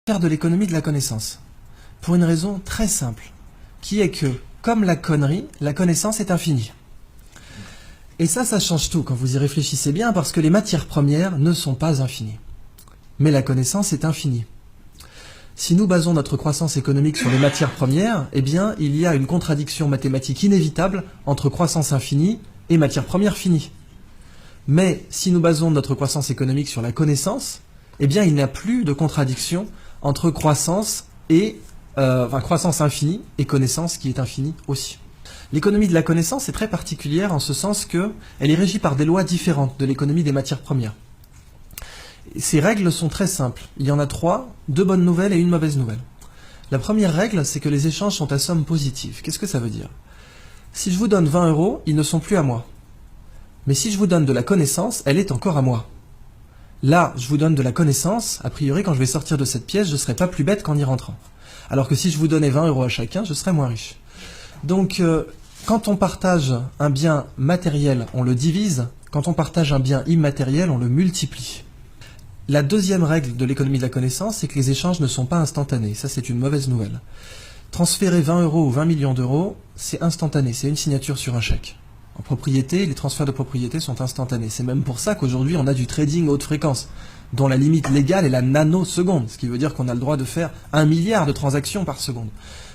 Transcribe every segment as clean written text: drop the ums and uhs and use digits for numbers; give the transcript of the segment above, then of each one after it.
faire de l'économie de la connaissance. Pour une raison très simple, qui est que, comme la connerie, la connaissance est infinie. Et ça change tout quand vous y réfléchissez bien, parce que les matières premières ne sont pas infinies. Mais la connaissance est infinie. Si nous basons notre croissance économique sur les matières premières, eh bien, il y a une contradiction mathématique inévitable entre croissance infinie et matières premières finies. Mais si nous basons notre croissance économique sur la connaissance, eh bien, il n'y a plus de contradiction entre croissance et croissance infinie et connaissance qui est infinie aussi. L'économie de la connaissance est très particulière en ce sens qu'elle est régie par des lois différentes de l'économie des matières premières. Ces règles sont très simples. Il y en a 3, 2 bonnes nouvelles et une mauvaise nouvelle. La première règle, c'est que les échanges sont à somme positive. Qu'est-ce que ça veut dire? Si je vous donne 20 €, ils ne sont plus à moi. Mais si je vous donne de la connaissance, elle est encore à moi. Là, je vous donne de la connaissance, a priori, quand je vais sortir de cette pièce, je ne serai pas plus bête qu'en y rentrant. Alors que si je vous donnais 20 € à chacun, je serais moins riche. Donc, quand on partage un bien matériel, on le divise. Quand on partage un bien immatériel, on le multiplie. La deuxième règle de l'économie de la connaissance, c'est que les échanges ne sont pas instantanés. Ça, c'est une mauvaise nouvelle. Transférer 20 € ou 20 millions d'euros, c'est instantané, c'est une signature sur un chèque. En propriété, les transferts de propriété sont instantanés. C'est même pour ça qu'aujourd'hui, on a du trading haute fréquence, dont la limite légale est la nanoseconde, ce qui veut dire qu'on a le droit de faire 1 milliard de transactions par seconde.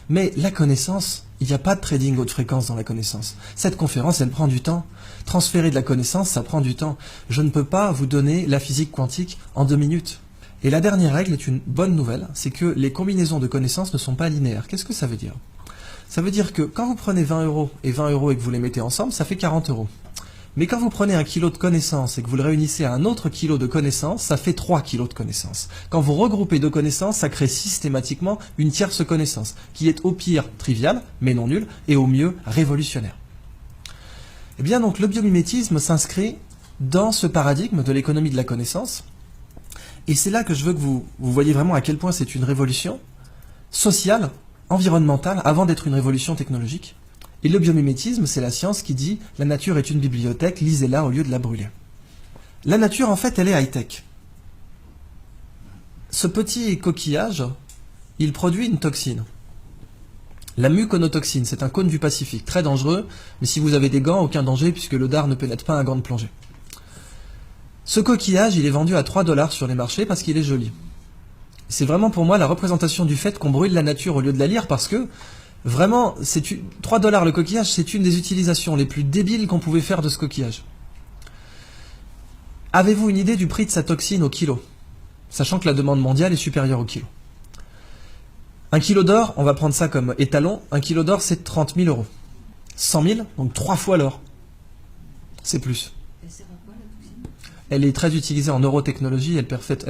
Mais la connaissance, il n'y a pas de trading haute fréquence dans la connaissance. Cette conférence, elle prend du temps. Transférer de la connaissance, ça prend du temps. Je ne peux pas vous donner la physique quantique en 2 minutes. Et la dernière règle est une bonne nouvelle, c'est que les combinaisons de connaissances ne sont pas linéaires. Qu'est-ce que ça veut dire? Ça veut dire que quand vous prenez 20 € et 20 € et que vous les mettez ensemble, ça fait 40 €. Mais quand vous prenez 1 kilo de connaissances et que vous le réunissez à un autre kilo de connaissances, ça fait 3 kilos de connaissances. Quand vous regroupez 2 connaissances, ça crée systématiquement une tierce connaissance, qui est au pire triviale, mais non nulle, et au mieux révolutionnaire. Eh bien donc le biomimétisme s'inscrit dans ce paradigme de l'économie de la connaissance, et c'est là que je veux que vous voyez vraiment à quel point c'est une révolution sociale, environnementale, avant d'être une révolution technologique. Et le biomimétisme, c'est la science qui dit « la nature est une bibliothèque, lisez-la au lieu de la brûler ». La nature, en fait, elle est high-tech. Ce petit coquillage, il produit une toxine. La muconotoxine, c'est un cône du Pacifique, très dangereux, mais si vous avez des gants, aucun danger, puisque le dard ne pénètre pas un gant de plongée. Ce coquillage, il est vendu à 3 $ sur les marchés parce qu'il est joli. C'est vraiment pour moi la représentation du fait qu'on brûle la nature au lieu de la lire, parce que vraiment, 3 $ le coquillage, c'est une des utilisations les plus débiles qu'on pouvait faire de ce coquillage. Avez-vous une idée du prix de sa toxine au kilo? Sachant que la demande mondiale est supérieure au kilo. 1 kilo d'or, on va prendre ça comme étalon, 1 kilo d'or c'est 30 000 €. 100 000, donc 3 fois l'or. C'est plus. Elle est très utilisée en neurotechnologie, elle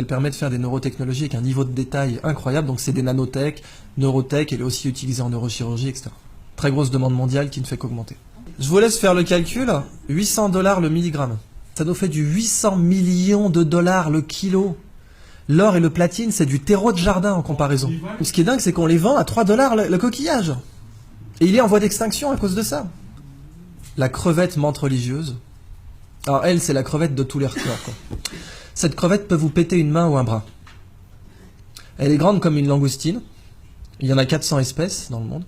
permet de faire des neurotechnologies avec un niveau de détail incroyable, donc c'est des nanotech, neurotech, elle est aussi utilisée en neurochirurgie, etc. Très grosse demande mondiale qui ne fait qu'augmenter. Je vous laisse faire le calcul, 800 $ le milligramme. Ça nous fait du 800 millions de dollars le kilo. L'or et le platine, c'est du terreau de jardin en comparaison. Ce qui est dingue, c'est qu'on les vend à 3 $ le coquillage. Et il est en voie d'extinction à cause de ça. La crevette menthe religieuse. Alors elle, c'est la crevette de tous les records, quoi. Cette crevette peut vous péter une main ou un bras. Elle est grande comme une langoustine. Il y en a 400 espèces dans le monde.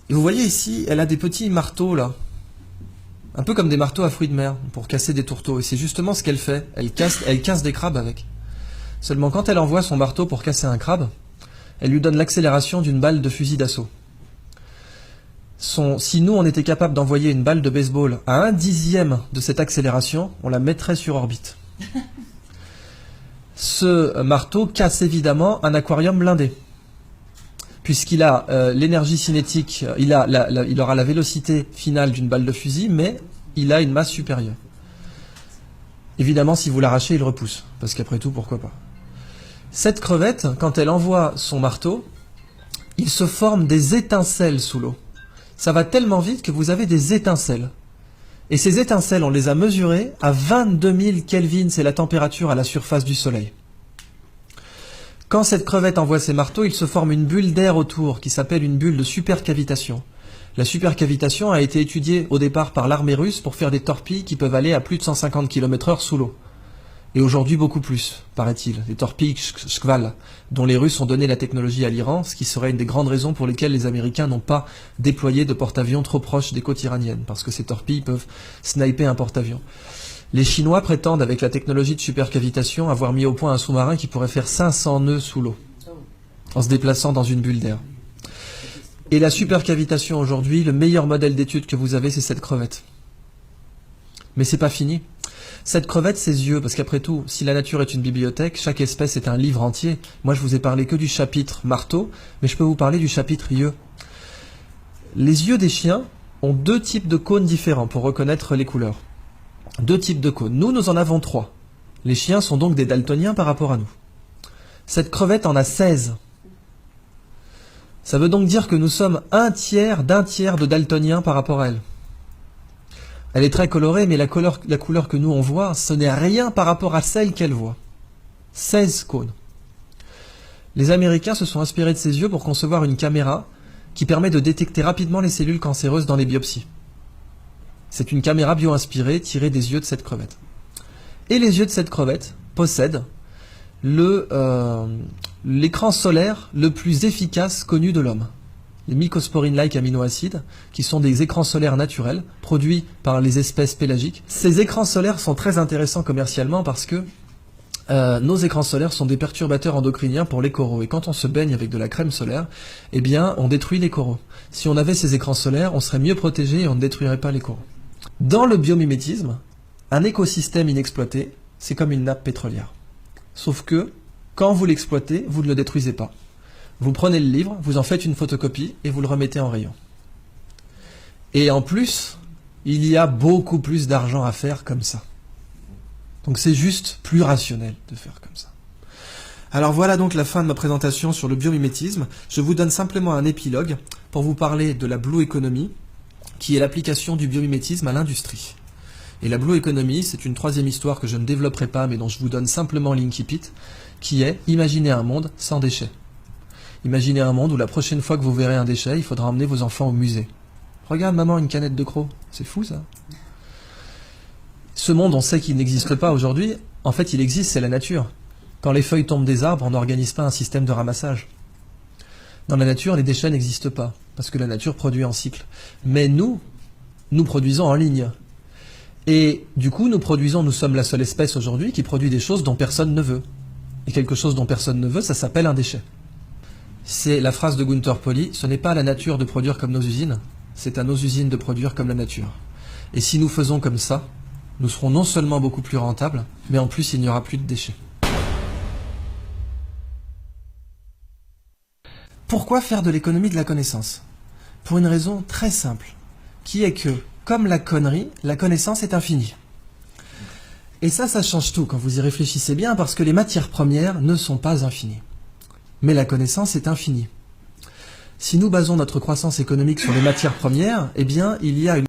Et vous voyez ici, elle a des petits marteaux là. Un peu comme des marteaux à fruits de mer, pour casser des tourteaux. Et c'est justement ce qu'elle fait. Elle casse des crabes avec. Seulement quand elle envoie son marteau pour casser un crabe, elle lui donne l'accélération d'une balle de fusil d'assaut. Si nous, on était capable d'envoyer une balle de baseball à 1/10 de cette accélération, on la mettrait sur orbite. Ce marteau casse évidemment un aquarium blindé, puisqu'il a l'énergie cinétique, il aura la vélocité finale d'une balle de fusil, mais il a une masse supérieure. Évidemment, si vous l'arrachez, il repousse, parce qu'après tout, pourquoi pas. Cette crevette, quand elle envoie son marteau, il se forme des étincelles sous l'eau. Ça va tellement vite que vous avez des étincelles. Et ces étincelles, on les a mesurées à 22 000 Kelvin, c'est la température à la surface du Soleil. Quand cette crevette envoie ses marteaux, il se forme une bulle d'air autour, qui s'appelle une bulle de supercavitation. La supercavitation a été étudiée au départ par l'armée russe pour faire des torpilles qui peuvent aller à plus de 150 km/h sous l'eau. Et aujourd'hui beaucoup plus, paraît-il. Les torpilles Shkval, dont les Russes ont donné la technologie à l'Iran, ce qui serait une des grandes raisons pour lesquelles les Américains n'ont pas déployé de porte-avions trop proches des côtes iraniennes, parce que ces torpilles peuvent sniper un porte-avions. Les Chinois prétendent, avec la technologie de supercavitation, avoir mis au point un sous-marin qui pourrait faire 500 nœuds sous l'eau, en se déplaçant dans une bulle d'air. Et la supercavitation aujourd'hui, le meilleur modèle d'étude que vous avez, c'est cette crevette. Mais c'est pas fini. Cette crevette, ses yeux, parce qu'après tout, si la nature est une bibliothèque, chaque espèce est un livre entier. Moi, je vous ai parlé que du chapitre marteau, mais je peux vous parler du chapitre yeux. Les yeux des chiens ont 2 types de cônes différents pour reconnaître les couleurs. 2 types de cônes. Nous en avons 3. Les chiens sont donc des daltoniens par rapport à nous. Cette crevette en a 16. Ça veut donc dire que nous sommes un tiers d'un tiers de daltoniens par rapport à elle. Elle est très colorée, mais la couleur que nous on voit, ce n'est rien par rapport à celle qu'elle voit. 16 cônes. Les Américains se sont inspirés de ses yeux pour concevoir une caméra qui permet de détecter rapidement les cellules cancéreuses dans les biopsies. C'est une caméra bio-inspirée tirée des yeux de cette crevette. Et les yeux de cette crevette possèdent l'écran solaire le plus efficace connu de l'homme. Les mycosporine-like aminoacides, qui sont des écrans solaires naturels, produits par les espèces pélagiques. Ces écrans solaires sont très intéressants commercialement parce que nos écrans solaires sont des perturbateurs endocriniens pour les coraux. Et quand on se baigne avec de la crème solaire, eh bien, on détruit les coraux. Si on avait ces écrans solaires, on serait mieux protégé et on ne détruirait pas les coraux. Dans le biomimétisme, un écosystème inexploité, c'est comme une nappe pétrolière. Sauf que, quand vous l'exploitez, vous ne le détruisez pas. Vous prenez le livre, vous en faites une photocopie et vous le remettez en rayon. Et en plus, il y a beaucoup plus d'argent à faire comme ça. Donc c'est juste plus rationnel de faire comme ça. Alors voilà donc la fin de ma présentation sur le biomimétisme. Je vous donne simplement un épilogue pour vous parler de la Blue Economy, qui est l'application du biomimétisme à l'industrie. Et la Blue Economy, c'est une 3e histoire que je ne développerai pas, mais dont je vous donne simplement l'incipit, qui est imaginer un monde sans déchets. Imaginez un monde où la prochaine fois que vous verrez un déchet, il faudra emmener vos enfants au musée. Regarde maman, une canette de crocs. C'est fou ça. Ce monde, on sait qu'il n'existe pas aujourd'hui. En fait, il existe, c'est la nature. Quand les feuilles tombent des arbres, on n'organise pas un système de ramassage. Dans la nature, les déchets n'existent pas, parce que la nature produit en cycle. Mais nous produisons en ligne. Et du coup, nous sommes la seule espèce aujourd'hui qui produit des choses dont personne ne veut. Et quelque chose dont personne ne veut, ça s'appelle un déchet. C'est la phrase de Gunther Pauli, ce n'est pas à la nature de produire comme nos usines, c'est à nos usines de produire comme la nature. Et si nous faisons comme ça, nous serons non seulement beaucoup plus rentables, mais en plus il n'y aura plus de déchets. Pourquoi faire de l'économie de la connaissance? Pour une raison très simple, qui est que, comme la connerie, la connaissance est infinie. Et ça change tout quand vous y réfléchissez bien, parce que les matières premières ne sont pas infinies. Mais la connaissance est infinie. Si nous basons notre croissance économique sur les matières premières, eh bien, il y a une